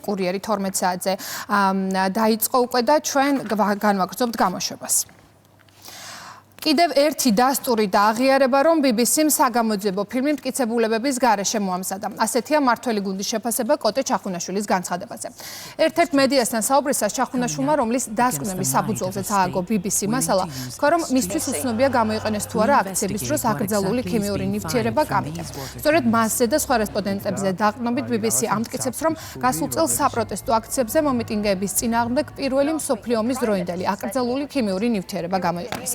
კურიერი 12 საათზე დაიწყო უკვე და ჩვენ განვაგრძობთ გამოშვებას. კიდევ ერთი დასტური და აღიარება, რომ BBC-მ საგამოძიებო ფილმი მტკიცებულებების გარეშე მოამზადა. ასეთია მართველი გუნდის შეფასება კოტე ჩახუნაშვილის განცხადებაზე. ერთ-ერთ მედიასთან საუბრისას ჩახუნაშვილმა, რომლის დასკვნების საფუძველზეც ააგო BBC მასალა, თქვა, რომ მისთვის უცნობია გამოიყენეს თუ არა აქციების დროს აკრძალული ქიმიური ნივთიერება კამიტე. სწორედ მასზე და სხვა რესპონდენტებზე დაყრდნობით BBC ამტკიცებს, რომ გასულ წელს საპროტესტო აქციებზე მომიტინგეების წინააღმდეგ პირველი მსოფლიო ომის დროინდელი აკრძალული ქიმიური ნივთიერება გამოიყენეს.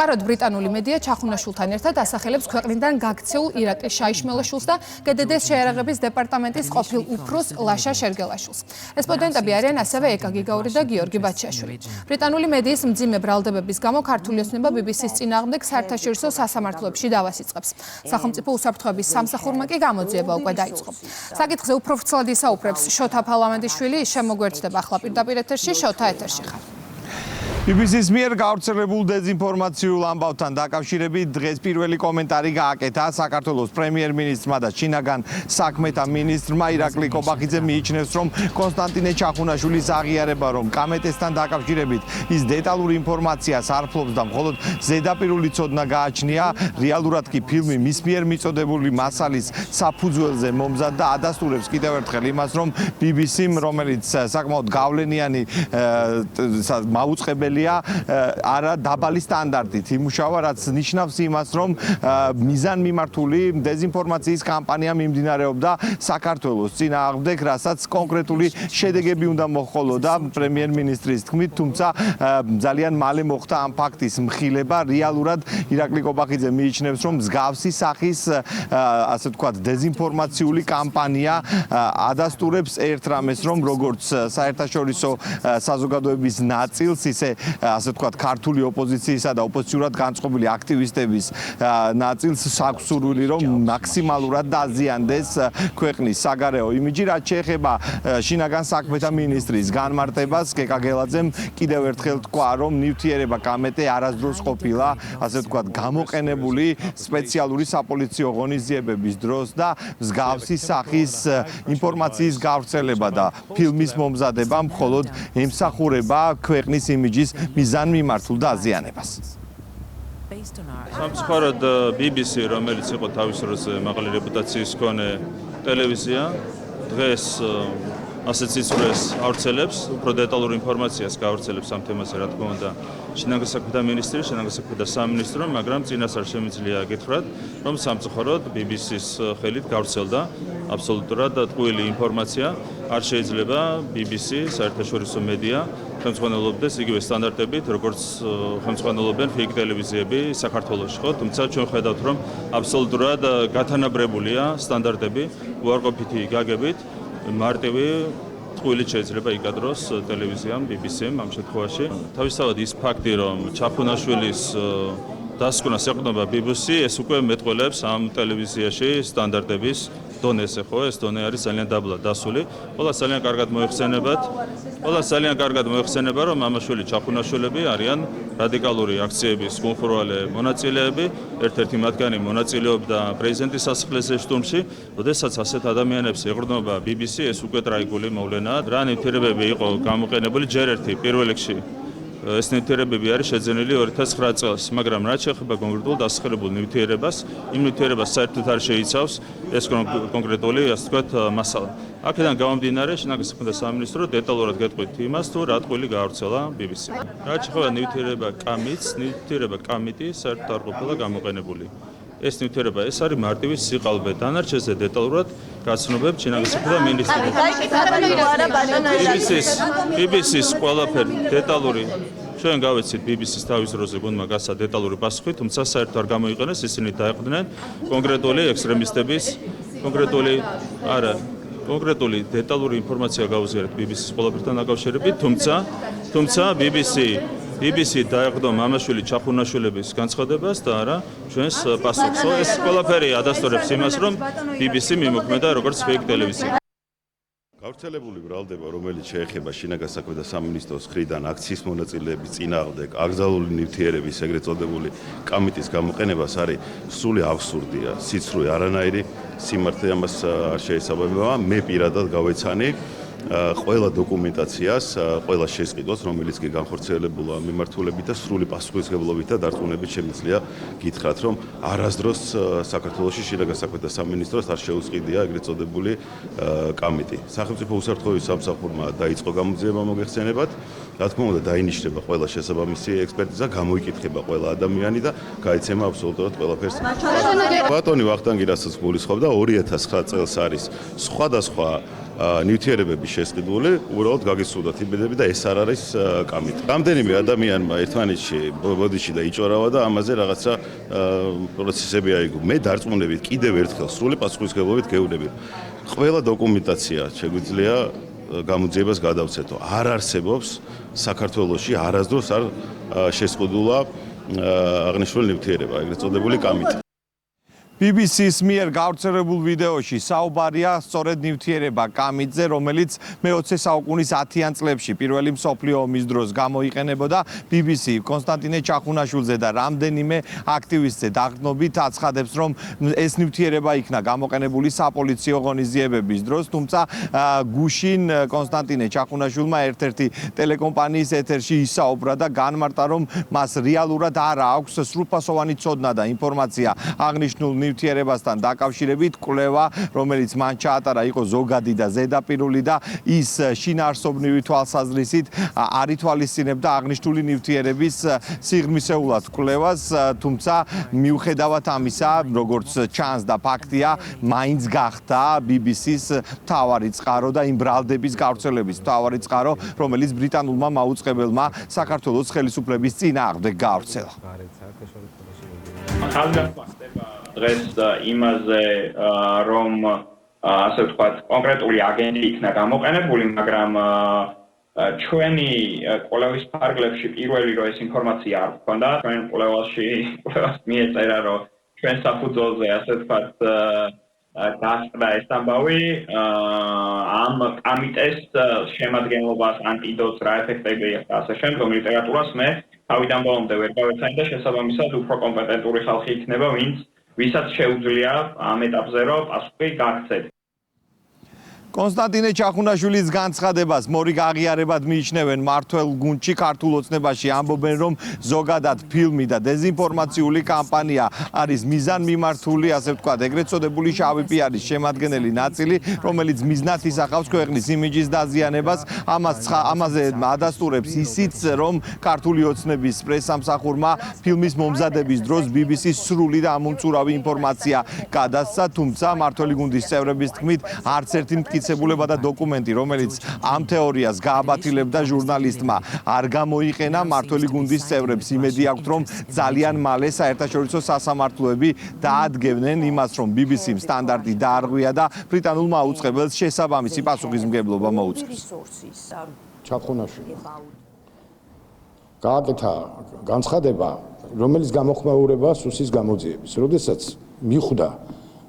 წყაროდ ბრიტანული მედია ჩახუნაშვილთან ერთად ასახელებს ქვეყნიდან გაქცეულ ირაკლის შაიშმელაშვილს და GDD-ს შეიარაღების დეპარტამენტის ყოფილ უფროს ლაშა შერგელაშვილს. რესპონდენტები არიან ასევე ეკა გიგაური და გიორგი ბაჩიაშვილი. ბრიტანული მედიის მძიმე ბრალდებების გამო ქართული ოცნება BBC-ს წინააღმდეგ საერთაშორისო სასამართლოებში დავას იწყებს. სახელმწიფო უსაფრთხოების სამსახურმა კი გამოძიება უკვე დაიწყო. საკითხზე უფრო ვრცლად ისაუბრებს შოთა ფალამანდიშვილი, შემოგვერთდება ახლა პირდაპირ ეთერში, შოთა ეთერში ხარ. BBC-ს მიერ გავრცელებულ დეზინფორმაციულ ამბავთან დაკავშირებით დღეს პირველი კომენტარი გააკეთა საქართველოს პრემიერ-მინისტრმა და შინაგან საქმეთა მინისტრმა ირაკლი კობახიძე მიიჩნევს, რომ კონსტანტინე ჩახუნაშვილის აღიარება, რომ კამეტესთან დაკავშირებით ის დეტალური ინფორმაციას არ ფლობს და მხოლოდ ზედაპირული ცოდნა გააჩნია, რეალურად კი ფილმი მის მიერ მიწოდებული მასალის საფუძველზე მომზადდა, ადასტურებს კიდევ ერთხელ იმას, რომ BBC-მ, რომელიც საკმაოდ გავლენიანი მაუწყებელი არა დაბალი სტანდარტით იმუშავა, რაც ნიშნავს იმას, რომ მიზანმიმართული დეზინფორმაციის კამპანია მიმდინარეობდა საქართველოს წინააღმდეგ, რასაც კონკრეტული შედეგები უნდა მოჰყოლოდა პრემიერ-მინისტრის თქმით, თუმცა ძალიან მალე მოხდა ამ ფაქტის მხილება. რეალურად ირაკლი კობახიძე მიიჩნევს, რომ მსგავსი სახის ასე ვთქვათ დეზინფორმაციული კამპანია ადასტურებს ერთ რამეს, რომ როგორც საერთაშორისო საზოგადოების ნაწილს, ისე ასე ვთქვათ ქართული ოპოზიციისა და ოპოზიციურად განწყობილი აქტივისტების ნაწილს აქვს სურვილი, რომ მაქსიმალურად დაზიანდეს ქვეყნის საგარეო იმიჯი. რაც შეეხება შინაგან საქმეთა მინისტრის განმარტებას, გეკა გელაძემ კიდევ ერთხელ თქვა, რომ ნივთიერება კამეტე არასდროს ყოფილა ასე ვთქვათ გამოყენებული სპეციალური საპოლიციო ღონისძიებების დროს და მსგავსი სახის ინფორმაციის გავრცელება და ფილმის მომზადება მხოლოდ ემსახურება ქვეყნის იმიჯის მიზანმიმართულ დაზიანებას. სამწუხაროდ BBC, რომელიც იყო თავის დროზე მაღალი რეპუტაციის მქონე ტელევიზია, დღეს ასეთ სიცრუეს ავრცელებს, უფრო დეტალურ ინფორმაციას გაავრცელებს ამ თემაზე, რა თქმა უნდა, შინაგან საქმეთა მინისტრი, შინაგან საქმეთა სამინისტრო, მაგრამ წინასწარ შემიძლია გითხრათ, რომ სამწუხაროდ BBC-ს ხელით გავრცელდა აბსოლუტურად ტყუილი ინფორმაცია. არ შეიძლება BBC, საერთაშორისო მედია, ხელმძღვანელობდეს იგივე სტანდარტებით, როგორც ხელმძღვანელობენ ფიქ ტელევიზიები საქართველოში, ხო? თუმცა ჩვენ ხედავთ, რომ აბსოლუტურად გათანაბრებულია სტანდარტები, უარყოფითი გაგებით, მარტივი ტყუილით შეიძლება იკადროს ტელევიზიამ, BBC-მ ამ შემთხვევაში. თავისთავად ის ფაქტი, რომ ჩახუნაშვილის დასკვნას ეყრდნობა BBC, ეს უკვე მეტყველებს ამ ტელევიზიაში სტანდარტების დონეს, ხო? ეს დონე არის ძალიან დაბლად დასული. ყველა ძალიან კარგად მოიხსენება, რომ მამაშვილი ჩახუნაშვილები არიან რადიკალური აქციების გულმხრივალი მონაწილეები. ერთ-ერთი მათგანი მონაწილეობდა პრეზიდენტის სასახლეზე შტურმში. როდესაც ასეთ ადამიანებს ეყრდნობა BBC, ეს უკვე ტრაგიკული მოვლენაა. რა ნივთიერებები იყო გამოყენებული ჯერ ერთი პირველ რიგში. ეს ნივთიერებები არის შეძენილი 2009 წელს, მაგრამ რაც შეეხება კონკრეტულ დასახელებულ ნივთიერებას, იმ ნივთიერებას საერთოდ არ შეიცავს ეს კონკრეტული, ასე ვთქვათ, მასალა. აქედან გამომდინარე, შინაგან საქმეთა სამინისტრო დეტალურად გეტყვით იმას, თუ რა ტყუილი გაავრცელა BBC-მ. რაც შეეხება ნივთიერება კამიტი საერთოდ არ ყოფილა გამოყენებული. ეს ნივთიერება, ეს არის მარტივი სიყალბე. დანარჩენზე დეტალურად გაცნობებ შინაგან საქმეთა მინისტრი. BBC-ს ყველაფერი დეტალური ჩვენ გავეცით BBC-ს თავის დროზე გუნდმა გასცა დეტალური პასუხი, თუმცა საერთოდ არ გამოიყენეს, ისინი დაეყრდნენ კონკრეტული ექსტრემისტების, კონკრეტული დეტალური ინფორმაცია გავუზიარეთ BBC-ს ყველაფერთან დაკავშირებით, თუმცა BBC დაეყრდო მამაშვილი ჩახუნაშვილების განცხადებას და არა ჩვენს პასუხს. ეს ყველაფერი ადასტურებს იმას, რომ BBC მიმოქმედა როგორც ფეიქ ტელევიზია. გავრცელებული ბრალდება, რომელიც შეეხება შინაგან საქმეთა სამინისტროს მხრიდან აქციის მონაწილეების წინააღმდეგ აკრძალული ნივთიერების ეგრეთ წოდებული კამიტის გამოყენებას არის სრული აბსურდია, სიცრუე არანაირი სიმართლე ამას არ შეესაბამება. მე პირადად გავეცანი ყველა დოკუმენტაციას, ყველა შესყიდვას, რომელიც კი განხორციელებულა მიმართულებით და სრული პასუხისმგებლობით და დარწმუნებით შემიძლია გითხრათ, რომ არასდროს საქართველოში შინაგან საქმეთა სამინისტროს არ შეუწყიდია ეგრეთ წოდებული კამიტი. სახელმწიფო უსაფრთხოების სამსახურმა დაიწყო გამოძიება მოგეხსენებათ. რა თქმა უნდა, დაინიშნება ყველა შესაბამისი ექსპერტიზა, გამოიკითხება ყველა ადამიანი და გაიცემა აბსოლუტურად ყველაფერს. ბატონი ვახტანგი რასაც გულისხმობდა 2009 წელს არის სხვადასხვა ნივთიერებების შესყიდული, უბრალოდ გაგისურვათ იმედები და ეს არ არის კამიტი. რამდენიმე ადამიანმა ერთმანეთში ბოდიში და იჭორავა და ამაზე რაღაცა პროცესები აიგო. მე დარწმუნებით კიდევ ერთხელ სრული პასუხისმგებლობით გეუბნები. ყველა დოკუმენტაცია შეგვიძლია გამოძიებას გადავცეთო. არ არსებობს საქართველოში არასდროს არ შესყიდულა აღნიშნული ნივთიერება, ეგრეთ წოდებული კამიტი. BBC-ს მიერ გავრცელებულ ვიდეოში საუბარია სწორედ ნივთიერება კამიტზე, რომელიც მე-20 საუკუნის 10-იან წლებში პირველი მსოფლიო ომის დროს გამოიყენებოდა. BBC კონსტანტინე ჩახუნაშვილზე და რამდენიმე აქტივისტზე დაღდნობით აცხადებს, რომ ეს ნივთიერება იქნა გამოყენებული საპოლიციო ღონისძიებების დროს, თუმცა გუშინ კონსტანტინე ჩახუნაშვილმა ერთ-ერთი ტელეკომპანიის ეთერში ისაუბრა და განმარტა, რომ მას რეალურად არ აქვს სრულფასოვანი ცოდნა და ინფორმაცია აღნიშნულ ნივთიერებასთან დაკავშირებით. კვლევა, რომელიც მან ჩაატარა, იყო ზოგადი და ზედაპირული და ის შინაარსობრივი თვალსაზრისით არ ითვალისწინებდა აღნიშნული ნივთიერების სიღრმისეულად კვლევას, თუმცა მიუხედავად ამისა, როგორც ჩანს და ფაქტია, მაინც გახდა BBC-ს მთავარი წყარო და იმ ბრალდების გავრცელების მთავარი წყარო, რომელიც ბრიტანულმა მაუწყებელმა საქართველოს ხელისუფლების წინააღმდეგ გავრცელა. დღეს იმაზე რომ ასე ვთქვათ კონკრეტული აგენტი იქნა გამოყენებული, მაგრამ ჩვენი კვლევის ფარგლებში პირველი რომ ეს ინფორმაცია არ გვქონდა, ჩვენ კვლევას მიეწერა რომ ჩვენ საფუძველზე ასე ვთქვათ გასწრა ეს ამბავი ამ კამიტეს შემადგენლობას, ანტიდოტს, რა ეფექტები აქვს ასე შემდგომ ლიტერატურას მე თავიდან ბოლომდე ვერ გავეცანი და შესაბამისად უფრო კომპეტენტური ხალხი იქნება, ვისაც შეუძლია ამ ეტაპზე რომ პასუხი გააქცეთ. კონსტანტინე ჩახუნაშვილის განცხადებას მორიგ აღიარებად მიიჩნევენ მართველ გუნდში. ქართულ ოცნებაში ამბობენ, რომ ზოგადად ფილმი და დეზინფორმაციული კამპანია არის მიზანმიმართული, ასე ვთქვათ, ეგრეთ წოდებული შავი პიარის შემადგენელი ნაწილი, რომელიც მიზნად ისახავს ქვეყნის იმიჯის დაზიანებას. ამაზე ადასტურებს ისიც, რომ ქართული ოცნების პრესსამსახურმა ფილმის მომზადების დროს BBC-ს სრული და ამომწურავი ინფორმაცია გადასცა, თუმცა მართველი გუნდის წევრების თქმით, არც ერთი მტკიცებულება და დოკუმენტი, რომელიც ამ თეორიას გააბათილებდა ჟურნალისტმა, არ გამოიყენა. მართველი გუნდის წევრებს იმედი აქვთ, რომ ძალიან მალე საერთაშორისო სასამართლოები დაადგებდნენ იმას, რომ BBC-მ სტანდარტი დაარღვია და ბრიტანულ მაუწყებელს შესაბამისი პასუხისმგებლობა მოუწევს. ჩახუნაშვილი გააკეთა განცხადება, რომელიც გამოხმაურება სუსის გამოძიების. როდესაც მიხვდა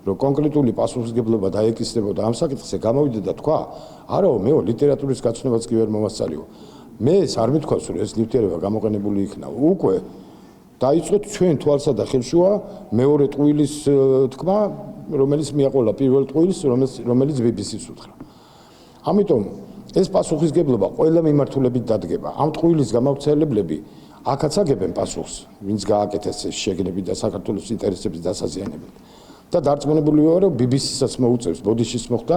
რომ კონკრეტული პასუხისმგებლობა დაეკისრებოდა ამ საკითხზე, გამოვიდა და თქვა, არაო, მეო ლიტერატურის გაცნობაც კი ვერ მომასწალიო. მე ეს არ მithქვავს, რომ ეს ნივთიერება გამოყენებული იქნა. უკვე დაიწყო ჩვენ თვალსა და ხელშუა მეორე ტყუილის თქმა, რომელიც მიაყოლა პირველ ტყუილს, რომელიც BBC-ს უთხრა. ამიტომ ეს პასუხისმგებლობა ყველა მიმართულებით დადგება. ამ ტყუილის გამავრცელებლები აქაც აგებენ პასუხს, ვინც გააკეთეს ეს შეგნები და საქართველოს ინტერესების დასაზიანებელი. და დარწმუნებული ვარ, რომ BBC-საც მოუწევს ბოდიშის მოხდა,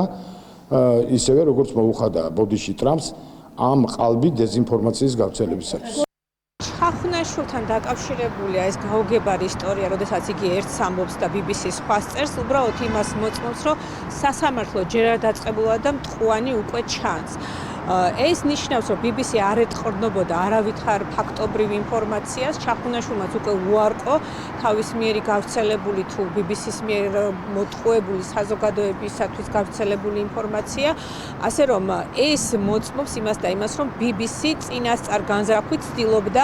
ისევე როგორც მოუხადა ბოდიში ტრამპს ამ ყალბი დეზინფორმაციის გავრცელებისათვის. ჩახუნაშვილთან დაკავშირებულია ეს გაუგებარი ისტორია, როდესაც იგი ერთს ამბობს და BBC-ს სხვას წერს, უბრალოდ იმას მოწმობს, რომ სასამართლო ჯერ არ დაწყებულა და მტყუანი უკვე ჩანს. ეს ნიშნავს, რომ BBC არ ეტყორნობოდა არავითარ ფაქტობრივ ინფორმაციას, ჩახუნაშვილმაც უკვე უარყო თავის მიერ გავრცელებული თუ BBC-ს მიერ მოტყუებული საზოგადოებისათვის გავრცელებული ინფორმაცია, ასე რომ ეს მოწმობს იმას და იმას, რომ BBC წინასწარ განზრახვით ცდილობდა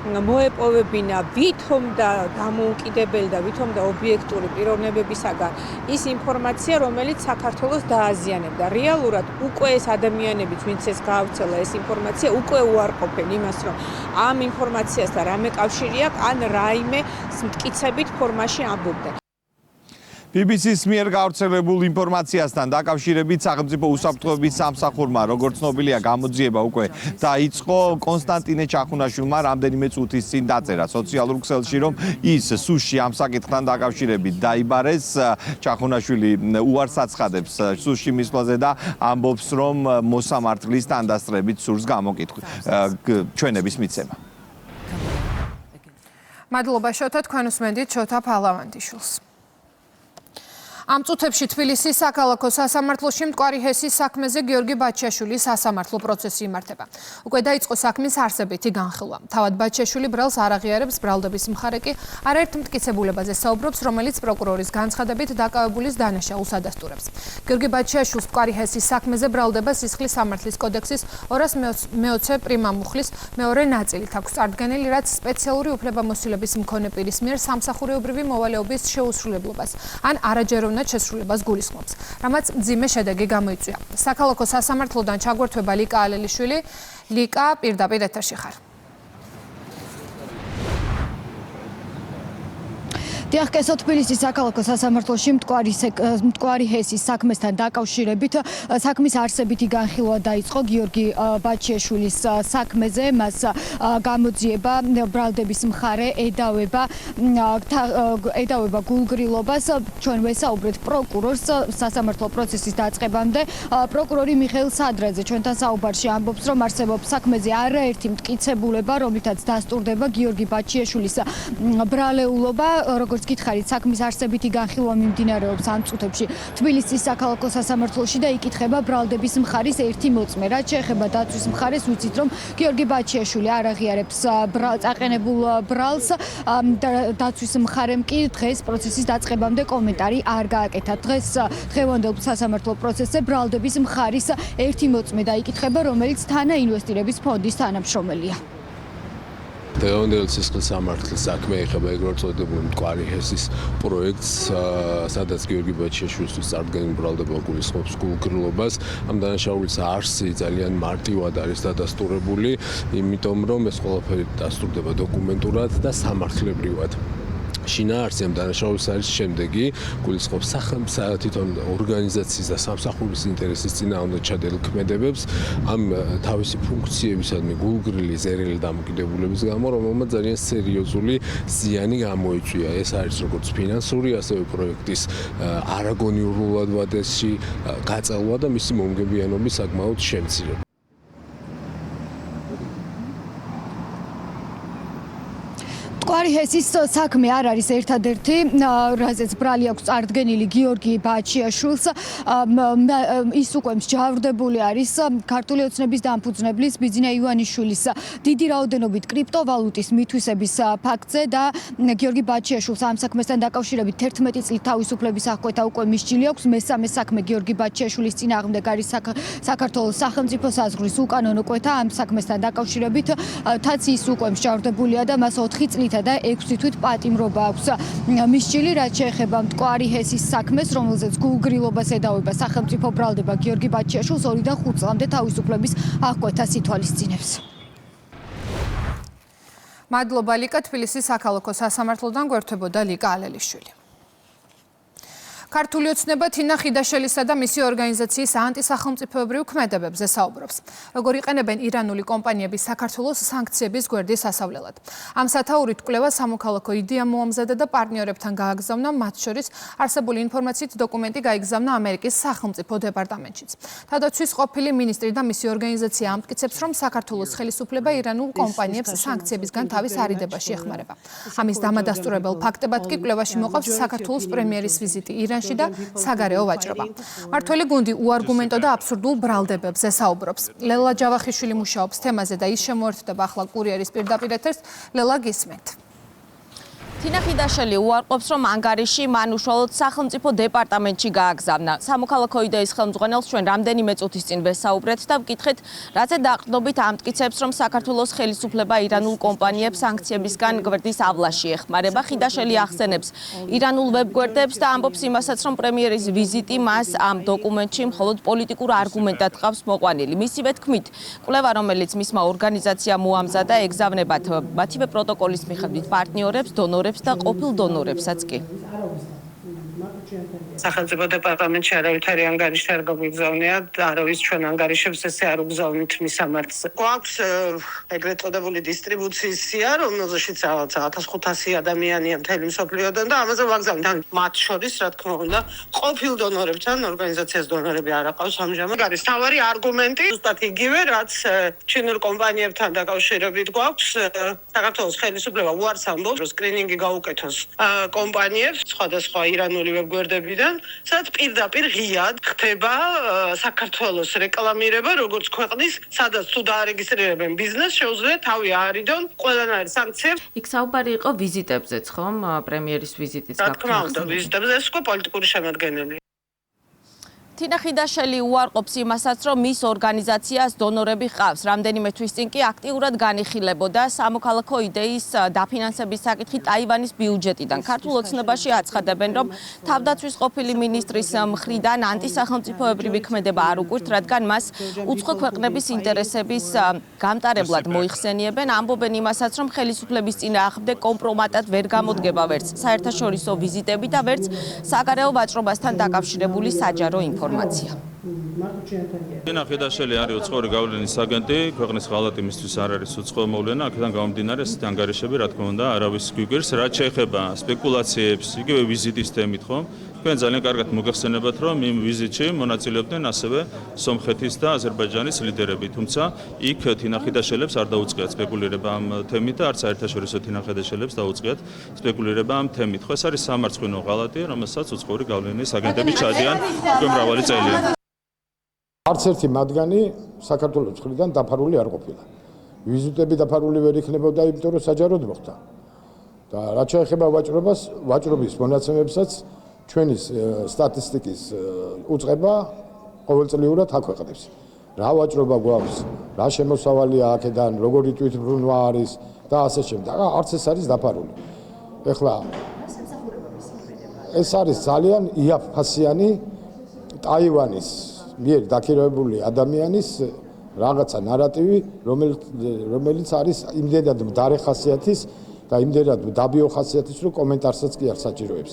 მოეპოვებინა ვითომ და დამოუკიდებელი და ვითომ და ობიექტური პიროვნებებისაგან ის ინფორმაცია, რომელიც საქართველოს დააზიანებდა. რეალურად უკვე ეს ადამიანებიც, ვინც ეს გაავრცელა ეს ინფორმაცია, უკვე უარყოფენ იმას, რომ ამ ინფორმაციასთან რამე კავშირი აქვს, ან რაიმე მტკიცებით ფორმაში ამბობდნენ. BBC-ს მიერ გავრცელებულ ინფორმაციასთან დაკავშირებით სახელმწიფო უსაფრთხოების სამსახურმა, როგორც ცნობილია, გამოძიება უკვე დაიწყო. კონსტანტინე ჩახუნაშვილმა რამდენიმე წუთის წინ დაწერა სოციალურ ქსელში, რომ ის სუსში ამ საკითხთან დაკავშირებით დაიბარეს. ჩახუნაშვილი უარს აცხადებს სუსში მისვლაზე და ამბობს, რომ მოსამართლის თანდასწრებით სურს ჩვენების მიცემა. მადლობა შოთა, თქვენ უსმენდით შოთა ფალავანდიშვილს. ამ წუთებში თბილისის საქალაქო სასამართლოში მტკვარი ჰესის საქმეზე გიორგი ბაჩიაშვილის სასამართლო პროცესი იმართება. უკვე დაიწყო საქმის არსებითი განხილვა. თავად ბაჩიაშვილი ბრალს არ აღიარებს, ბრალდების მხარე კი არაერთ მტკიცებულებაზე საუბრობს, რომელიც პროკურორის განცხადებით დაკავებულის დანაშაულს ადასტურებს. გიორგი ბაჩიაშვილს მტკვარი ჰესის საქმეზე ბრალდება სისხლის სამართლის კოდექსის 220 პრიმა მუხლის მეორე ნაწილით აქვს წარდგენილი, რაც სპეციალური უფლებამოსილების მქონე პირის მიერ სამსახურეობრივი მოვალეობის შეუსრულებლობას ან არაჯეროვნ შესრულებას გულისხმობს, რამაც მძიმე შედეგი გამოიწვია. საქალაქო სასამართლოდან ჩაგვერთვება ლიკა ალელიშვილი. ლიკა, პირდაპირ ეთერში ხარ. დიახ, კესო, თბილისის საქალაქო სასამართლოში მტკვარი ჰესის საქმესთან დაკავშირებით საქმის არსებითი განხილვა დაიწყო გიორგი ბაჩიაშვილის საქმეზე. მას გამოძიება ბრალდების მხარე ედავება გულგრილობას. ჩვენ ვესაუბრეთ პროკურორს სასამართლო პროცესის დაწყებამდე. პროკურორი მიხეილ სადრაძე ჩვენთან საუბარში ამბობს, რომ არსებობს საქმეზე არაერთი მტკიცებულება, რომლითაც დასტურდება გიორგი ბაჩიაშვილის ბრალეულობა. როგორც გითხარით, საქმის არსებითი განხილვა მიმდინარეობს ამ წუთებში თბილისის საქალაქო სასამართლოში და იკითხება ბრალდების მხარის ერთი მოწმე. რაც შეეხება დაცვის მხარეს, ვიცით, რომ გიორგი ბაჩიაშვილი არ აღიარებს წაყენებულ ბრალს. დაცვის მხარემ კი დღეს პროცესის დაწყებამდე კომენტარი არ გააკეთა. დღევანდელ სასამართლო პროცესზე ბრალდების მხარის ერთი მოწმე დაიკითხება, რომელიც თანაინვესტირების ფონდის თანამშრომელია. დღევანდელი სისხლის სამართლის საქმე ეხება ეგრეთ წოდებული მტკვარი ჰესის პროექტს, სადაც გიორგი ბაჩიაშვილის წარდგენილი ბრალდება გულისხმობს გულგრილობას. ამ დანაშაულის არსი ძალიან მარტივად არის დადასტურებული, იმიტომ რომ ეს ყველაფერი დასტურდება დოკუმენტურად და სამართლებრივად. შინაარსი ამ დანაშაულის არის შემდეგი: გულისხმობს თვითონ ორგანიზაციის და სამსახურის ინტერესის წინააღმდეგ ჩადებულ ქმედებებს ამ თავისი ფუნქციებისადმი გულგრილი ზერელი დამოკიდებულების გამო, რომელმაც ძალიან სერიოზული ზიანი გამოიწვია. ეს არის როგორც ფინანსური, ასევე პროექტის არაგონიურულად ვადაში გაწელვა და მისი მომგებიანობის საკმაოდ შემცირება. მტკვარი ჰესის საქმე არ არის ერთადერთი, რაზეც ბრალი აქვს წარდგენილი გიორგი ბაჩიაშვილს. ის უკვე მსჯავრდებული არის ქართული ოცნების დამფუძნებლის ბიძინა ივანიშვილის დიდი რაოდენობით კრიპტოვალუტის მითვისების ფაქტზე და გიორგი ბაჩიაშვილს ამ საქმესთან დაკავშირებით 11 წლით თავისუფლების აღკვეთა უკვე მისჯილი აქვს. მესამე საქმე გიორგი ბაჩიაშვილის წინააღმდეგ არის საქართველოს სახელმწიფო საზღვრის უკანონო კვეთა. ამ საქმესთან დაკავშირებით თაც ის უკვე მსჯავრდებულია და მას 4 წლით და 6 თვით პატიმრობა აქვს მისჯილი, რაც შეეხება მტკვარი ჰესის საქმეს, რომელზეც გულგრილობას ედავება სახელმწიფო ბრალდება გიორგი ბაჩიაშვილს 2-დან 5 წლამდე თავისუფლების აღკვეთას ითვალისწინებს. მადლობა ლიკა, თბილისის საქალაქო სასამართლოდან გვერდებოდა ლიკა ალელიშვილი. ქართული ოცნება თინა ხიდაშელისა და მისი ორგანიზაციის ანტისახელმწიფოებრივ ქმედებებზე საუბრობს. როგორ იყენებენ ირანული კომპანიები საქართველოს სანქციების გვერდის სასავლელად. ამ სათაურით კვლევა სამოქალაქო იდეა მოამზადა და პარტნიორებთან გააგზავნა, მათ შორის არსებული ინფორმაციით დოკუმენტი გაიგზავნა ამერიკის სახელმწიფო დეპარტამენტშიც. თავდაცვის ყოფილი მინისტრი და მისი ორგანიზაცია ამტკიცებს, რომ საქართველოს ხელისუფლება ირანულ კომპანიებს სანქციებისგან თავის არიდებაში ეხმარება. ამის დამადასტურებელ ფაქტებად კი კვლევაში მოყავს საქართველოს პრემიერის ვიზიტი ირანში და საგარეო ვაჭრობა. მართველი გუნდი უარგუმენტო და აბსურდულ ბრალდებებზე საუბრობს. ლელა ჯავახიშვილი მუშაობს თემაზე და ის შემოერთდება ახლა კურიერის პირდაპირ ეთერს. ლელა, გისმენთ. თინა ხიდაშელი უარყოფს, რომ ანგარიში მან უშუალოდ სახელმწიფო დეპარტამენტში გააგზავნა. სამოქალაქო იდეის ხელმძღვანელს ჩვენ რამდენიმე წუთის წინ ვესაუბრეთ და ვკითხეთ, რაზე დაყრდნობით ამტკიცებს, რომ საქართველოს ხელისუფლება ირანულ კომპანიებს სანქციებისგან გვერდის ავლაში ეხმარება. ხიდაშელი ახსენებს ირანულ ვებგვერდებს და ამბობს იმასაც, რომ პრემიერის ვიზიტი მას ამ დოკუმენტში მხოლოდ პოლიტიკურ არგუმენტად ყავს მოყვანილი. მისივე თქმით, კვლევა, რომელიც მისმა ორგანიზაციამ მოამზადა, ეგზავნებათ მათივე პროტოკოლის მიხედვით პარტნიორებს, დონორებს და ყოფილ დონორებსაც კი. სახელმწიფო დეპარტამენტში არავითარი ანგარიში არ გაგვიგზავნია და არავის ჩვენ ანგარიშებს ესე არ უგზავნით მისამართს. გვაქვს ეგრეთ წოდებული დისტრიბუციის სია, რომელშიც 1500 ადამიანია მთელი მსოფლიოდან და ამაზე ვაგზავნით. მათ შორის, რა თქმა უნდა, ყოფილ დონორებთან ორგანიზაციას დონორები არ აყავს ამჟამად. არის თავარი არგუმენტი, ზუსტად იგივე, რაც ჩინურ კომპანიებთან დაკავშირებით გვაქვს. საქართველოს ხელისუფლება უარს ამბობს, რომ სკრინინგი გაუკეთოს კომპანიებს სხვადასხვა ირანული ვებგვერდებიდან, სადაც პირდაპირ ღიად ხდება საქართველოს რეკლამირება, როგორც ქვეყნის, სადაც თუ დაარეგისტრირებენ ბიზნესს, შეუძლია თავი აარიდონ ყველანაირ სანქციებს. იქ საუბარი იყო ვიზიტებზეც, ხომ? პრემიერის ვიზიტიც რა თქმა უნდა, ვიზიტებზე ეს უკვე პოლიტიკური შემადგენელი. თინა ხიდაშელი უარყოფს იმასაც, რომ მის ორგანიზაციას დონორები ჰყავს. რამდენიმე თვის წინ კი აქტიურად განიხილებოდა სამოქალაქო იდეის დაფინანსების საკითხი ტაივანის ბიუჯეტიდან. ქართულ ოცნებაში აცხადებენ, რომ თავდაცვის ყოფილი მინისტრის მხრიდან ანტისახელმწიფოებრივი ქმედება არ უკვირთ, რადგან მას უცხო ქვეყნების ინტერესების გამტარებლად მოიხსენიებენ. ამბობენ იმასაც, რომ ხელისუფლების წინააღმდეგ კომპრომატად ვერ გამოდგება ვერც საერთაშორისო ვიზიტები და ვერც საგარეო ვაჭრობასთან დაკავშირებული საჯარო ინფორმაცია. თინა ხიდაშელი არის უცხოური გავლენის აგენტი, ქვეყნის ღალატი მისთვის არ არის უცხო მოვლენა, აქედან გამომდინარე ესეთი ანგარიშები, რა თქმა უნდა, არავის გვიგვირს, რაც შეეხება სპეკულაციებს, იგივე ვიზიტის თემით, ხო? თქვენ ძალიან კარგად მოგახსენებათ, რომ იმ ვიზიტში მონაწილეობდნენ ასევე სომხეთის და აზერბაიჯანის ლიდერები, თუმცა იქ თინა ხიდაშელებს არ დაუწყიათ სპეკულირება ამ თემით და არც საერთაშორისო თინა ხიდაშელებს დაუწყიათ სპეკულირება ამ თემით. ხო, ეს არის სამარცხვინო ღალატი, რომელსაც უცხოური გავლენის აგენტები ჩადიან უკვე მრავალი წელია. არც ერთი მათგანი საქართველოს მხრიდან დაფარული არ ყოფილა. ვიზიტები დაფარული ვერ იქნებოდა, იმიტომ რომ საჯაროდ მოხდა. და რაც შეეხება ვაჭრობას, ვაჭრობის მონაცემებსაც ჩვენი სტატისტიკის უწყება ყოველწლიურად აქვეყნებს. რა ვაჭრობა გვაქვს, რა შემოსავალია აქედან, როგორი თვითმფრინვა არის და ასე შემდეგ. არც ეს არის დაფარული. ეხლა ეს არის ძალიან იაფფასიანი ტაივანის მიერ დაქირავებული ადამიანის რაღაცა ნარატივი, რომელიც არის იმდენად მდარე ხასიათის და იმდენად დაბიო ხასიათის, რომ კომენტარსაც კი არ საჭიროებს.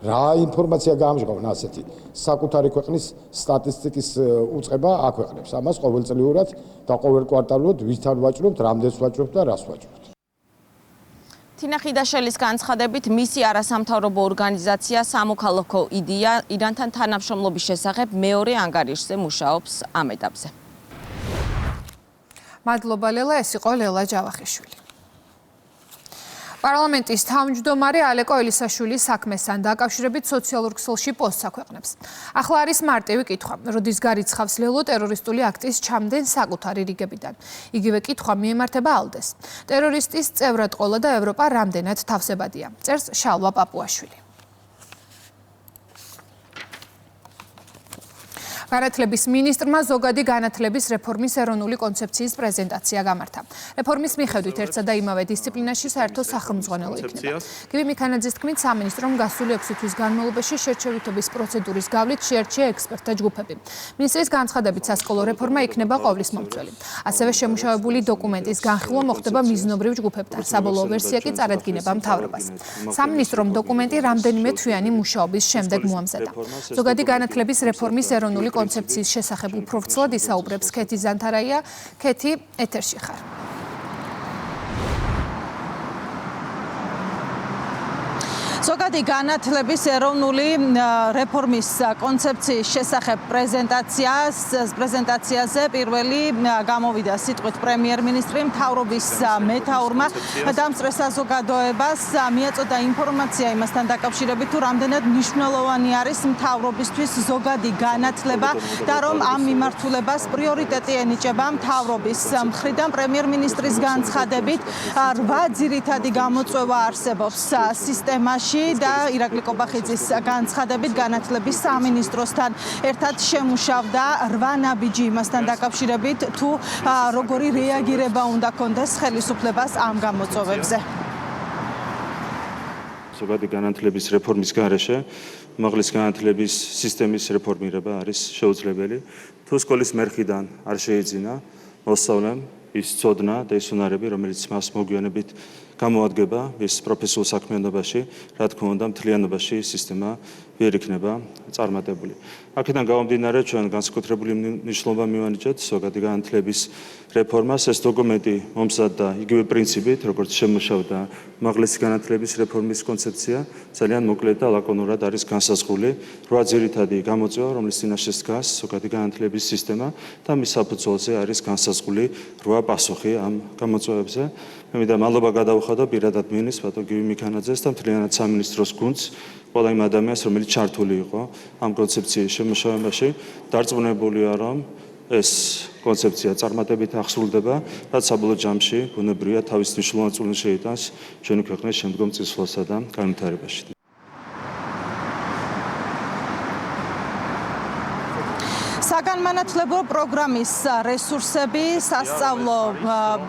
რა ინფორმაცია გაამჟღავნა ასეთი საკუთარი ქვეყნის სტატისტიკის უწყება აქვეყნებს. ამას ყოველწლიურად და ყოველკვარტალურად ვითარ ვაჭრობთ, რამდენს ვაჭრობთ და რას ვაჭრობთ. თინა ხიდაშელის განცხადებით, მისი არასამთავრობო ორგანიზაცია სამოქალაქო იდეა ირანთან თანამშრომლობის შესახებ მეორე ანგარიშზე მუშაობს ამ ეტაპზე. მადლობა ლელა, ეს იყო ლელა ჯავახიშვილი. პარლამენტის თავმჯდომარე ალეკო ელისაშვილი საქმესთან დაკავშირებით სოციალურ ქსელში პოსტს აქვეყნებს. ახლა არის მარტივი კითხვა, როდის გარიცხავს ლელო ტერორისტული აქტის ჩამდენ საკუთარი რიგებიდან. იგივე კითხვა მიემართება ალდეს. ტერორისტის წევრად ყოლა და ევროპა რამდენად თავსებადია. წერს შალვა პაპუაშვილი. განათლების მინისტრმა ზოგადი განათლების რეფორმის ეროვნული კონცეფციის პრეზენტაცია გამართა. რეფორმის მიხედვით ერთსა და იმავე დისციპლინაში საერთო სახელმძღვანელო იქნება. გივი მიქანაძის თქმით, სამინისტრომ გასული 6 თვის განმავლობაში შერჩევითობის პროცედურის გავლით შეერჩია ექსპერტთა ჯგუფები. მინისტრის განცხადებით, სასკოლო რეფორმა იქნება ყოვლისმომცველი. ასევე შემუშავებული დოკუმენტის განხილვა მოხდება მიზნობრივ ჯგუფებთან. საბოლოო ვერსია კი წარადგინება მთავრობას. სამინისტრომ დოკუმენტი რამდენიმე თვიანი მუშაობის შემდეგ მოამზადა. ზოგადი განათლების რეფორმის ეროვნული კონცეფციის შესახებ უფრო ვრცლად ისაუბრებს ქეთი ზანთარაია. ქეთი, ეთერში ხარ. ზოგადი განათლების ეროვნული რეფორმის კონცეფციის შესახებ პრეზენტაციაზე პირველი გამოვიდა სიტყვით პრემიერ-მინისტრი მთავრობის მეთაურმა დამსწრე საზოგადოებას მიაწოდა ინფორმაცია იმასთან დაკავშირებით თუ რამდენად მნიშვნელოვანი არის მთავრობისთვის ზოგადი განათლება და რომ ამ მიმართულებას პრიორიტეტი ენიჭება მთავრობის მხრიდან. პრემიერ-მინისტრის განცხადებით 8 ძირითადი გამოწვევა არსებობს სისტემაში და ირაკლი კობახიძის განცხადებით განათლების სამინისტროსთან ერთად შემუშავდა 8 ნაბიჯი იმასთან დაკავშირებით თუ როგორი რეაგირება უნდა კონდეს ხელისუფლებას ამ გამოწვევებზე. ზოგადი განათლების რეფორმის გარეშე უმაღლესი განათლების სისტემის რეფორმირება არის შეუძლებელი. თუ სკოლის მერხიდან არ შეიძინა მოსწავლემ ის ცოდნა და ის უნარები, რომელიც მას მოგვიანებით გამოადგება ის პროფესიულ საქმიანობაში, რა თქმა უნდა, მთლიანობაში სისტემა ვერ იქნება წარმატებული. აქედან გამომდინარე, ჩვენ განსაკუთრებული მნიშვნელობა მივანიჭებთ ზოგადი განათლების რეფორმას. ეს დოკუმენტი მომზადდა იგივე პრინციპით, როგორც შემუშავდა უმაღლესი განათლების რეფორმის კონცეფცია, ძალიან მოკლედ და ლაკონურად არის განსაზღვრული 8 ძირითადი გამოწვევა, რომლის წინაშე დგას ზოგადი განათლების სისტემა და მის საფუძველზე არის განსაზღვრული 8 პასუხი ამ გამოწვევებზე. მე მინდა მადლობა გადავუხადო პირადად მინისტრს ბატონ გივი მიქანაძეს და მთლიანად სამინისტროს გუნდს, ყველა იმ ადამიანს, რომელიც ჩართული იყო ამ კონცეფციის შემუშავებაში. დარწმუნებულია, რომ ეს კონცეფცია წარმატებით აღსრულდება, რაც საბოლოო ჯამში ბუნებრივია თავის მნიშვნელოვან წვლილს შეიტანს ჩვენი ქვეყნის შემდგომ წინსვლასა და განვითარებაში. საგანმანათლებლო პროგრამის რესურსები, სასწავლო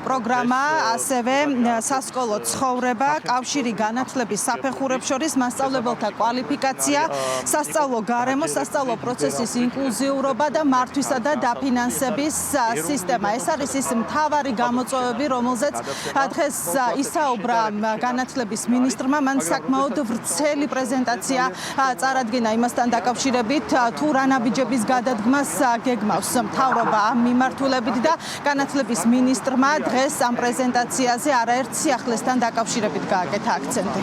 პროგრამა, ასევე სასკოლო ცხოვრება, კავშირი განათლების საფეხურებს შორის მასწავლებელთა კვალიფიკაცია, სასწავლო გარემო, სასწავლო პროცესის ინკლუზიურობა და მართვისა და დაფინანსების სისტემა. ეს არის ის მთავარი გამოწვევები, რომელზეც დღეს ისაუბრა განათლების მინისტრმა. მან საკმაოდ ვრცელი პრეზენტაცია წარადგინა იმასთან დაკავშირებით, თუ რა ნაბიჯების გადადგმას გეგმავს მთავრობა ამ მიმართულებით და განათლების მინისტრმა დღეს ამ პრეზენტაციაზე არაერთ სიახლესთან დაკავშირებით გააკეთა აქცენტი.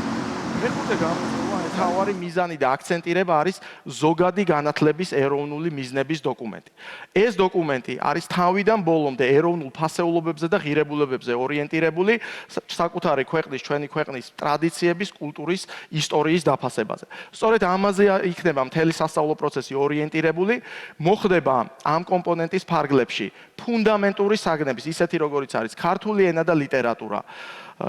მთავარი მიზანი და აქცენტირება არის ზოგადი განათლების ეროვნული მიზნების დოკუმენტი. ეს დოკუმენტი არის თავიდან ბოლომდე ეროვნულ ფასეულობებზე და ღირებულებებზე ორიენტირებული საკუთარი ქვეყნის, ჩვენი ქვეყნის ტრადიციების, კულტურის, ისტორიის დაფასებაზე. სწორედ ამაზე იქნება მთელი სასწავლო პროცესი ორიენტირებული, მოხდება ამ კომპონენტის ფარგლებში ფუნდამენტური საგნების, ისეთი როგორიც არის ქართული ენა და ლიტერატურა,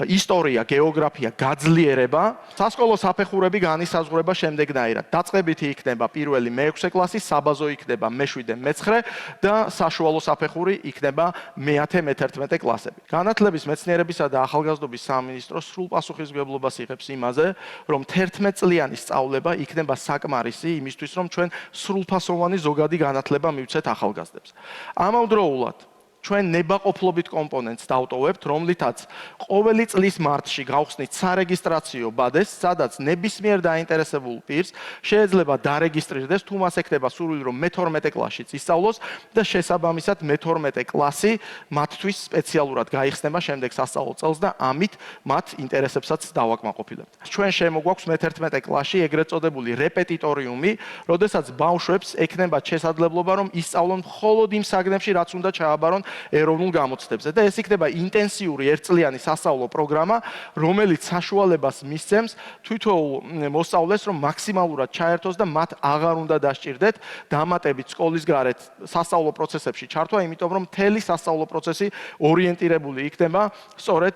ისტორია, გეოგრაფია, გაძლიერება, სასკოლო საფეხურები განისაზღვრება შემდეგნაირად. დაწყებითი იქნება პირველი მე-6 კლასი, საბაზო იქნება მე-7, მე-9 და საშუალო საფეხური იქნება მე-10, მე-11 კლასები. განათლების, მეცნიერებისა და ახალგაზრდობის სამინისტრო სრულ პასუხისმგებლობას იღებს იმაზე, რომ 11 წლიანი სწავლება იქნება საკმარისი იმისთვის, რომ ჩვენ სრულფასოვანი ზოგადი განათლება მივცეთ ახალგაზრდებს. ამავდროულად ჩვენ ნებაყოფლობით კომპონენტს დავტოვებთ, რომლითაც ყოველი წლის მარტში გავხსნით სარეგისტრაციო ბადეს, სადაც ნებისმიერ დაინტერესებულ პირს შეიძლება დარეგისტრირდეს, თუ მას ექნება სურვილი, რომ მე-12 კლასშიც ისწავლოს და შესაბამისად მე-12 კლასი მათთვის სპეციალურად გაიხსნება შემდეგ სასწავლო წელს და ამით მათ ინტერესებსაც დავაკმაყოფილებთ. ჩვენ შემოგვაქვს მე-11 კლასში ეგრეთ წოდებული რეპეტიტორიუმი, როდესაც ბავშვებს ექნებათ შესაძლებლობა, რომ ისწავლონ მხოლოდ იმ საგნებში, რაც უნდა ჩააბარონ ეროვნულ გამოცდებზე და ეს იქნება ინტენსიური ერთწლიანი სასწავლო პროგრამა, რომელიც საშუალებას მისცემს თითოეულ მოსწავლეს, რომ მაქსიმალურად ჩაერთოს და მათ აღარ უნდა დასჭირდეთ დამატებით სკოლის გარეთ სასწავლო პროცესებში ჩართვა, იმიტომ რომ მთელი სასწავლო პროცესი ორიენტირებული იქნება სწორედ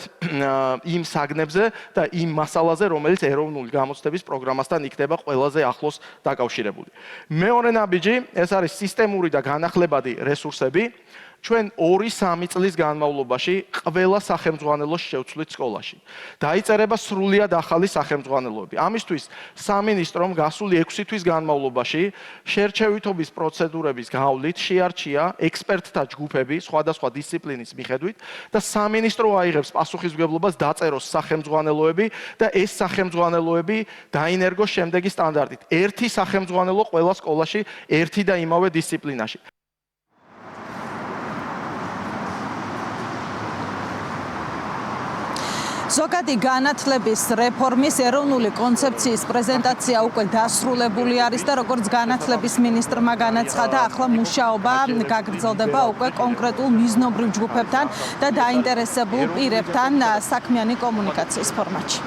იმ საგნებზე და იმ მასალაზე, რომელიც ეროვნული გამოცდების პროგრამასთან იქნება ყველაზე ახლოს დაკავშირებული. მეორე ნაბიჯი, ეს არის სისტემური და განახლებადი რესურსები. ჩვენ 2-3 წლის განმავლობაში ყველა სახელმძღვანელოს შევცვლით სკოლაში. დაიწერება სრულიად ახალი სახელმძღვანელოები. ამისთვის სამინისტრომ გასული 6 თვის განმავლობაში შერჩევითობის პროცედურების გავლით შეარჩია ექსპერტთა ჯგუფები სხვადასხვა დისციპლინის მიხედვით და სამინისტრო აიღებს პასუხისმგებლობას დაწეროს სახელმძღვანელოები და ეს სახელმძღვანელოები დაინერგოს შემდეგი სტანდარტით. ერთი სახელმძღვანელო ყველა სკოლაში ერთი და იმავე დისციპლინაში. ზოგადი განათლების რეფორმის ეროვნული კონცეფციის პრეზენტაცია უკვე დასრულებული არის და როგორც განათლების მინისტრმა განაცხადა, ახლა მუშაობა გაგრძელდება უკვე კონკრეტულ მიზნობრივ ჯგუფებთან და დაინტერესებულ პირებთან საქმიანი კომუნიკაციის ფორმატში.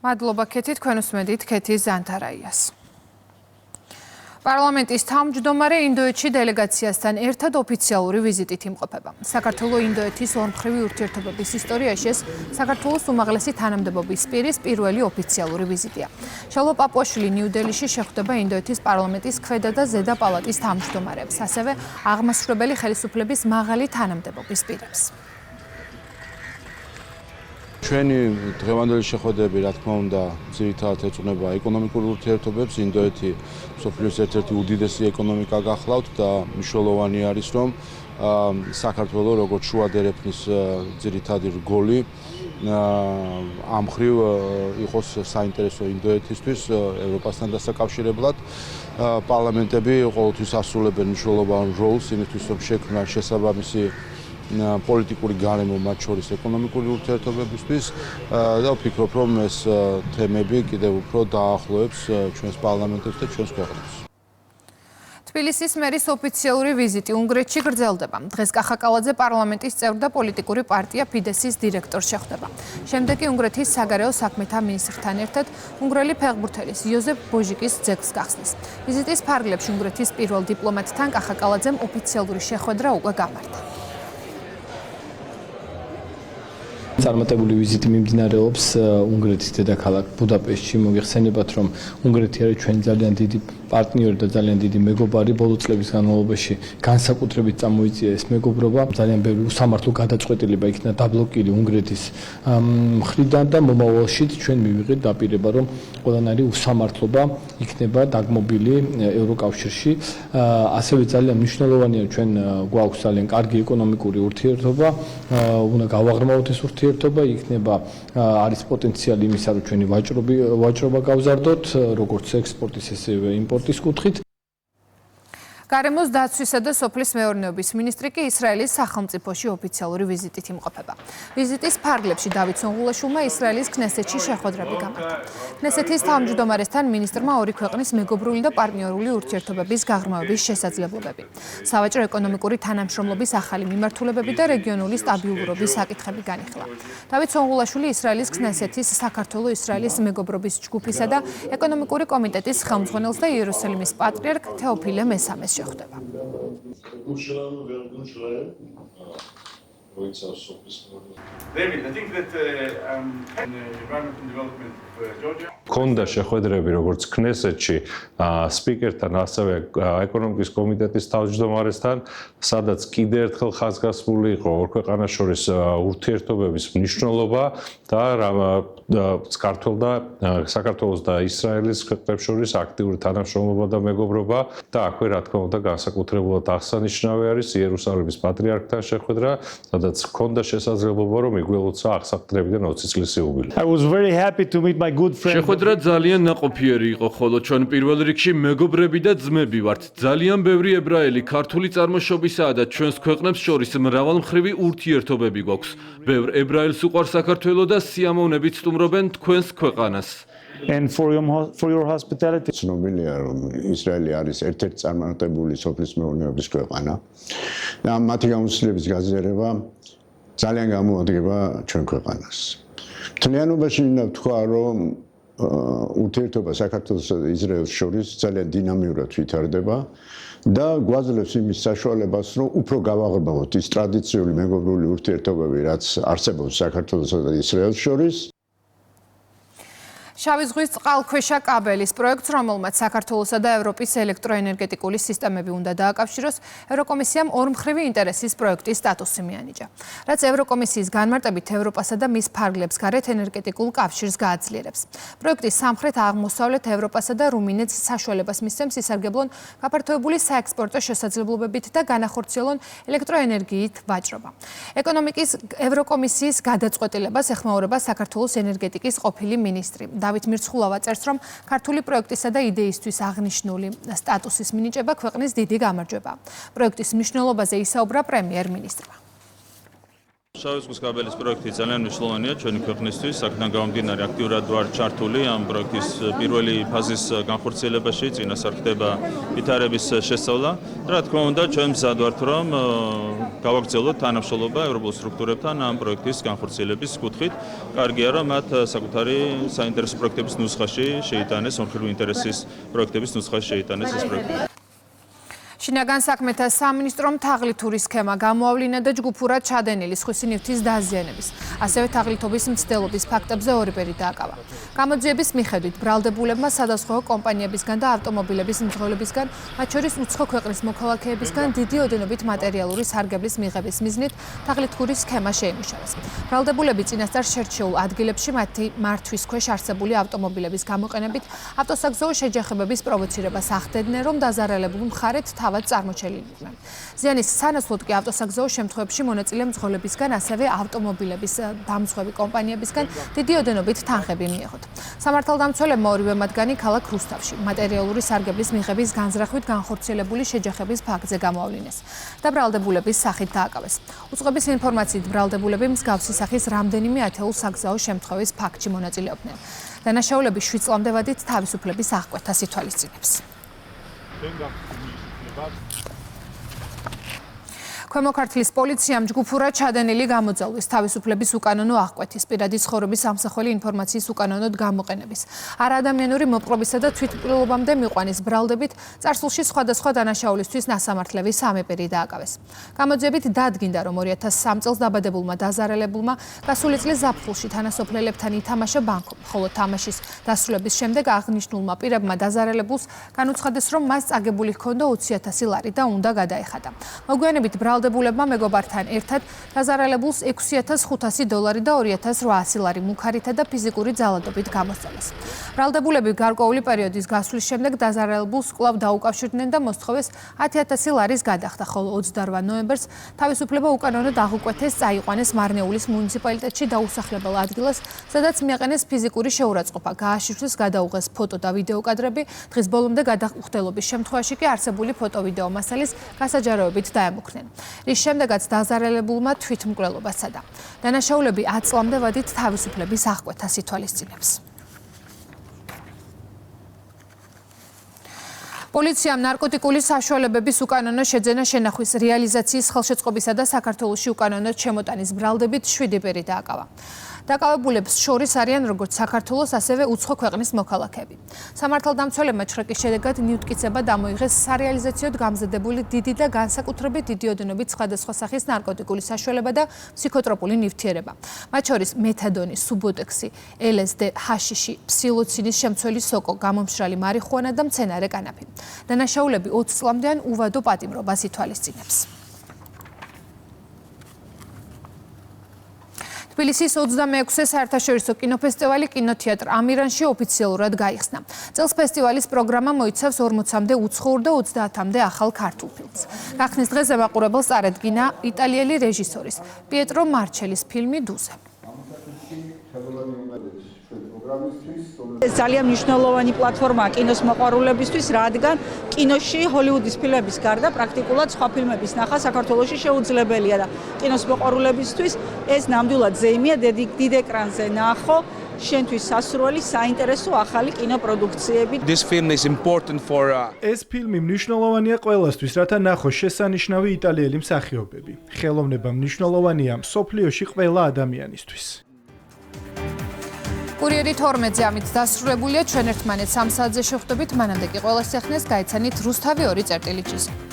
მადლობა ქეთი, თქვენ უსმენთ ქეთი ზანთარაიას. პარლამენტის თავმჯდომარე ინდოეთში დელეგაციასთან ერთად ოფიციალური ვიზიტით იმყოფება. საქართველოს ინდოეთის ორმხრივი ურთიერთობების ისტორიაში ეს საქართველოს უმაღლესი თანამდებობის პირის პირველი ოფიციალური ვიზიტია. შალვა პაპუაშვილი ნიუ-დელიში შეხვდება ინდოეთის პარლამენტის ქვედა და ზედა პალატის თავმჯდომარეებს, ასევე აღმასრულებელი ხელისუფლების მაღალი თანამდებობის პირებს. ჩვენი დღევანდელი შეხვედრები, რა თქმა უნდა, ძირითადად ეწუნება ეკონომიკურ ურთიერთობებს. ინდოეთი მსოფლიოს ერთ-ერთი უდიდესი ეკონომიკა გახლავთ და მნიშვნელოვანი არის, რომ საქართველოს როგორც შუა დერეფნის ძირითადი რგოლი ამ მხრივ იყოს საინტერესო ინდოეთისთვის ევროპასთან დასაკავშირებლად. პარლამენტები ყოველთვის ასრულებენ მნიშვნელოვან როლს იმისთვის, რომ შექმნან შესაბამისი პოლიტიკური გარემო მათ შორის ეკონომიკური ურთიერთობებისთვის და ვფიქრობ, რომ ეს თემები კიდევ უფრო დაახლოებს ჩვენს პარლამენტებს და ჩვენს ქვეყნებს. თბილისის მერის ოფიციალური ვიზიტი უნგრეთში გრძელდება. დღეს კახაკალაძე პარლამენტის წევრი და პოლიტიკური პარტია ფიდესის დირექტორს შეხვდება. შემდეგ კი უნგრეთის საგარეო საქმეთა მინისტრთან ერთად უნგრელი ფეხბურთელის იოზეფ ბოჟიკის ძეგლს გახსნის. ვიზიტის ფარგლებში უნგრეთის პირველ დიპლომატთან კახაკალაძემ ოფიციალური შეხვედრა უკვე გამართა. წარმატებული ვიზიტი მიმდინარეობს უნგრეთის დედაქალაქ ბუდაპეშტში. მოგეხსენებათ, რომ უნგრეთი არის ჩვენი ძალიან დიდი პარტნიორი და ძალიან დიდი მეგობარი. ბოლო წლების განმავლობაში განსაკუთრებით წამოიწია ეს მეგობრობა. ძალიან ბევრი უსამართლო გადაწყვეტილება იქნა დაბლოკილი უნგრეთის მხრიდან და მომავალშიც ჩვენ მივიღეთ დაპირება, რომ ყველანაირი უსამართლობა იქნება დაგმობილი ევროკავშირში. ასევე ძალიან მნიშვნელოვანია ჩვენ გვაქვს ძალიან კარგი ეკონომიკური ურთიერთობა. უნდა გავაღრმავოთ ეს ურთიერთობა, იქნება არის პოტენციალი იმისა, რომ ჩვენი ვაჭრობა გავზარდოთ, როგორც ექსპორტის, ესევე იმპორტის კუთხით. გარემოს დაცვისა და სოფლის მეურნეობის მინისტრი კი ისრაელის სახელმწიფოში ოფიციალური ვიზიტით იმყოფება. ვიზიტის ფარგლებში დავით სონღულაშვილმა ისრაელის ქნესეთში შეხვედრები გამართა. ქნესეთის თავმჯდომარესთან მინისტრმა ორი ქვეყნის მეგობრული და პარტნიორული ურთიერთობების გაღრმავების შესაძლებლობები, სავაჭრო ეკონომიკური თანამშრომლობის ახალი მიმართულებები და რეგიონული სტაბილურობის საკითხები განიხილა. დავით სონღულაშვილი ისრაელის ქნესეთის საქართველო-ისრაელის მეგობრობის ჯგუფისა და ეკონომიკური კომიტეტის ხელმძღვანელს და იერუსალიმის პატრიარქ თეოფილე მესამეს შეხვდება. ქონდა შეხვედრები როგორც ქნესეთში სპიკერთან, ასევე ეკონომიკის კომიტეტის თავმჯდომარესთან, სადაც კიდევ ერთხელ ხაზგასმული იყო ორ ქვეყანას შორის ურთიერთობების მნიშვნელობა და საქართველოს და ისრაელის ქვეყნებს შორის აქტიური თანამშრომლობა და მეგობრობა და აქვე რა თქმა უნდა განსაკუთრებულად აღსანიშნავი არის იერუსალიმის პატრიარქთან შეხვედრა, სადაც ქონდა შესაძლებლობა რომ იგველოცა აღსაყდრებიდან 20 წლის იუბილე. შეხვედრა ძალიან ნაყოფიერი იყო, ხოლო ჩვენ პირველ რიგში მეგობრები და ძმები ვართ. ძალიან ბევრი ებრაელი ქართული წარმოშობისაა და ჩვენს ქვეყნებს შორის მრავალმხრივი ურთიერთობები გვაქვს. ბევრ ებრაელს უყვარს საქართველო და სიამოვნებით სტუმრობენ თქვენს ქვეყანას. ცნობილია, რომ ისრაელი არის ერთ-ერთი წარმატებული სოფლის მეურნეობის ქვეყანა და მათი გამოცდილების გაზიარება ძალიან გამოადგება ჩვენ ქვეყანას. მთლიანობაში მინდა ვთქვა, რომ ურთიერთობა საქართველოსა და ისრაელს შორის ძალიან დინამიურად ვითარდება და გვაძლევს იმის საშუალებას, რომ უფრო გავაღრმავოთ ის ტრადიციული მეგობრული ურთიერთობები, რაც არსებობს საქართველოსა და ისრაელს შორის. შავი ზღვის წყალქვეშა კაბელის პროექტს, რომელმაც საქართველოსა და ევროპის ელექტროენერგეტიკული სისტემები უნდა დააკავშიროს, ევროკომისიამ ორმხრივი ინტერესის პროექტის სტატუსი მიანიჭა. რაც ევროკომისიის განმარტებით ევროპასა და მის ფარგლებს გარეთ ენერგეტიკულ კავშირს გააძლიერებს. პროექტი სამხრეთ-აღმოსავლეთ ევროპასა და რუმინეთს საშუალებას მისცემს ისარგებლონ გაფართოებული საექსპორტო შესაძლებლობებით და განახორციელონ ელექტროენერგიით ვაჭრობა. ეკონომიკის ევროკომისიის გადაწყვეტილებას ეხმაურება საქართველოს ენერგეტიკის ყოფილი მინისტრი. დავით მირცხულავა წერს, რომ ქართული პროექტისა და იდეისთვის აღნიშნული სტატუსის მინიჭება ქვეყნის დიდი გამარჯვება. პროექტის მნიშვნელობაზე ისაუბრა პრემიერ-მინისტრმა. შავი ზღვის კაბელის პროექტი ძალიან მნიშვნელოვანია ჩვენი ქვეყნისთვის. აქედან გამომდინარე აქტიურად ვარ ჩართული ამ პროექტის პირველი ფაზის განხორციელებაში, წინასწარ ხდება ვითარების შესწავლა. რა თქმა უნდა, ჩვენ მზად ვართ, რომ გავაგრძელოთ თანამშრომლობა ევროპულ სტრუქტურებთან ამ პროექტის განხორციელების კუთხით. კარგია, რომ მათ საკუთარი საინტერესო პროექტების ნუსხაში შეიტანეს, ორმხრივი ინტერესის პროექტების ნუსხაში შეიტანეს ეს პროექტი. შინაგან საქმეთა სამინისტრომ თაღლითური სქემა გამოავლინა და ჯგუფურად ჩადენილი სხვისი ნივთის დაზიანების, ასევე თაღლითობის მცდელობის ფაქტებზე ორიბერი დააკავა. გამოძიების მიხედვით ბრალდებულებმა სადაზღვევო კომპანიებისგან და ავტომობილების მძღოლებისგან, მათ შორის უცხო ქვეყნის მოქალაქეებისგან დიდი ოდენობით მატერიალური სარგებლის მიღების მიზნით თაღლითური სქემა შეიმუშავეს. ბრალდებულები წინასწარ შერჩეულ ადგილებში მათი მართვის ქვეშ არსებული ავტომობილების გამოყენებით ავტოსაგზაო შეჯახებების პროვოცირებას ახდენდნენ, რომ დაზარალებულ მხარეთ თავად წარმოჩენილნი. ზიანის სანაცვლოდ კი ავტოსაგზაო შემთხვევებში მონაწილე მძღოლებისგან, ასევე ავტომობილების დამზღვევი კომპანიებისგან დიდი ოდენობით თანხები მიეღოთ. სამართალდამცველებმა ორივე მათგანი ქალაქ რუსთავში მატერიალური სარგებლის მიღების განზრახვით განხორციელებული შეჯახების ფაქტზე გამოავლინეს და ბრალდებულების სახით დააკავეს. უწყების ინფორმაციით ბრალდებულები მსგავსი სახის რამდენიმე ათეულ საგზაო შემთხვევის ფაქტში მონაწილეობდნენ. დანაშაულები 7 წლამდე ვადით თავისუფლების აღკვეთას ითვალისწინებს. ქვემო ქართლის პოლიციამ ჯგუფურად ჩადენილი გამოძალვის თავისუფლების უკანონო აღკვეთის პირადი ცხოვრების ამსახველი ინფორმაციის უკანონოდ გამოყენების არაადამიანური მოპყრობისა და თვითმკვლელობამდე მიყვანის ბრალდებით წარსულში სხვადასხვა დანაშაულისთვის ნასამართლები 3 პირი დააკავეს. გამოძიებით დადგინდა, რომ 2003 წელს დაბადებულმა დაზარალებულმა გასული წლის ზაფხულში თანასოფლელებთან ითამაშა ბანკო, ხოლო თამაშის დასრულების შემდეგ აღნიშნულმა პირებმა დაზარალებულს განუცხადეს, რომ მას წაგებული ჰქონდა 20,000 ლარი და უნდა გადაეხადა. მოგვიანებით ბრალდებულებმა მეგობართან ერთად დაზარალებულს $6,500 და $2,800 ლარი მუქარითა და ფიზიკური ძალადობით გამოსცემეს. ბრალდებულები გარკვეული პერიოდის გასვლის შემდეგ დაზარალებულს კვლავ დაუკავშირდნენ და მოსთხოვეს $10,000 ლარის გადახდა, ხოლო 28 ნოემბერს თავისუფლება უკანონოდ აღუკვეთეს წაიყვანეს მარნეულის მუნიციპალიტეტში დაუსახლებელ ადგილას, სადაც მიაყენეს ფიზიკური შეურაცხყოფა, გააშიშვლეს გადაუღეს ფოტო და ვიდეო კადრები, დღის ბოლომდე გადაუხდელობის შემთხვევაში კი არსებული ფოტო-ვიდეო მასალის გასაჯაროებით დაემუქრნენ. რის შემდეგაც დაზარალებულმა თვითმკვლელობა სცადა. დანაშაულები 10 წლამდე ვადით თავისუფლების აღკვეთას ითვალისწინებს. პოლიციამ ნარკოტიკული საშუალებების უკანონო შეძენა შენახვის რეალიზაციის ხელშეწყობისა და საქართველოში უკანონოდ შემოტანის ბრალდებით 7 პირი დააკავა. დაკავებულებს შორის არიან როგორც საქართველოს, ასევე უცხო ქვეყნის მოქალაქეები. სამართალდამცველებმა ჩხრეკის შედეგად მიუთკიცება დამოიღეს სარეალიზაციოდ გამზადებული დიდი და განსაკუთრებით დიდი ოდენობით სხვადასხვა სახის ნარკოტიკული საშუალება და ფსიქოტროპული ნივთიერება. მათ შორის მეთადონი, სუბოტექსი, LSD, ჰაშიში, ფსილოცინის შემცველი სოკო, გამომშრალი მარიხუანა და მცენარე კანაფი. დანაშაულები 20 წლამდე ან უვადო პატიმრობას ითვალისწინებს. თბილისის 26-ე საერთაშორისო კინოფესტივალი კინოთეატრ ამირანში ოფიციალურად გაიხსნა. წელს ფესტივალის პროგრამა მოიცავს 40-მდე უცხოურ და 30-მდე ახალ ქართულ ფილმს. გახსნის დღეს ემაყურებელს წარედგინა იტალიელი რეჟისორის პიეტრო მარჩელის ფილმი დუზე. ეს ძალიან მნიშვნელოვანი პლატფორმაა კინოს მოყვარულებისთვის, რადგან კინოში ჰოლივუდის ფილმების გარდა პრაქტიკულად სხვა ფილმების ნახვა საქართველოში შეუძლებელია და კინოს მოყვარულებისთვის ეს ნამდვილად ზეიმია დიდ ეკრანზე ნახო შენთვის სასურველი საინტერესო ახალი კინოპროდუქციები. ეს ფილმი მნიშვნელოვანია ყველასთვის, რათა ნახოს შესანიშნავი იტალიელი მსახიობები. ხელოვნება მნიშვნელოვანია მსოფლიოში ყველა ადამიანისთვის. კურიერი 12-ზე ამით დასრულებულია. ჩვენ ერთმანეთს 3 საათზე შევხვდებით. მანამდე კი ყველას ეხნეს გაიცანით რუსთავი 2.0